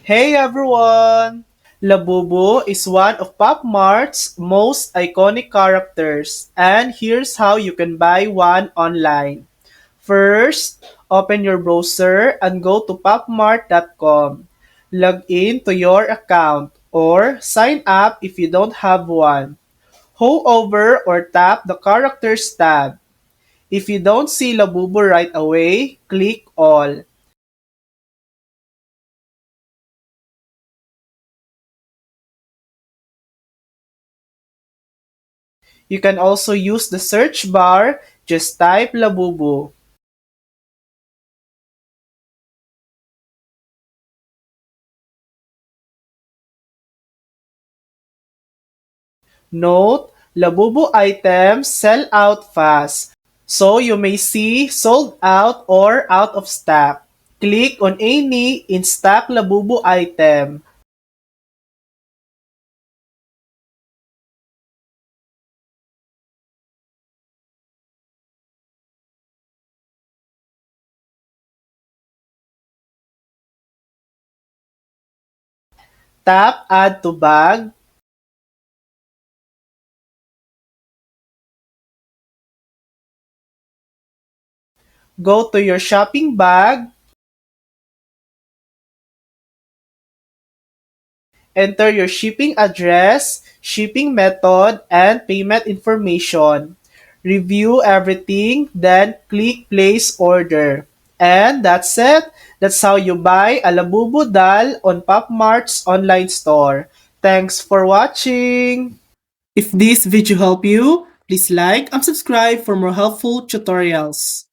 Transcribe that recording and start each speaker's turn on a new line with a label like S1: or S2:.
S1: Hey everyone! Labubu is one of Pop Mart's most iconic characters, and here's how you can buy one online. First, open your browser and go to popmart.com. Log in to your account or sign up if you don't have one. Hover over or tap the Characters tab. If you don't see Labubu right away, click All. You can also use the search bar, just type Labubu. Note, Labubu items sell out fast, so you may see sold out or out of stock. Click on any in-stock Labubu item. Tap Add to Bag. Go to your shopping bag. Enter your shipping address, shipping method, and payment information. Review everything, then click Place Order. And that's it. That's how you buy a Labubu doll on PopMart's online store. Thanks for watching! If this video helped you, please like and subscribe for more helpful tutorials.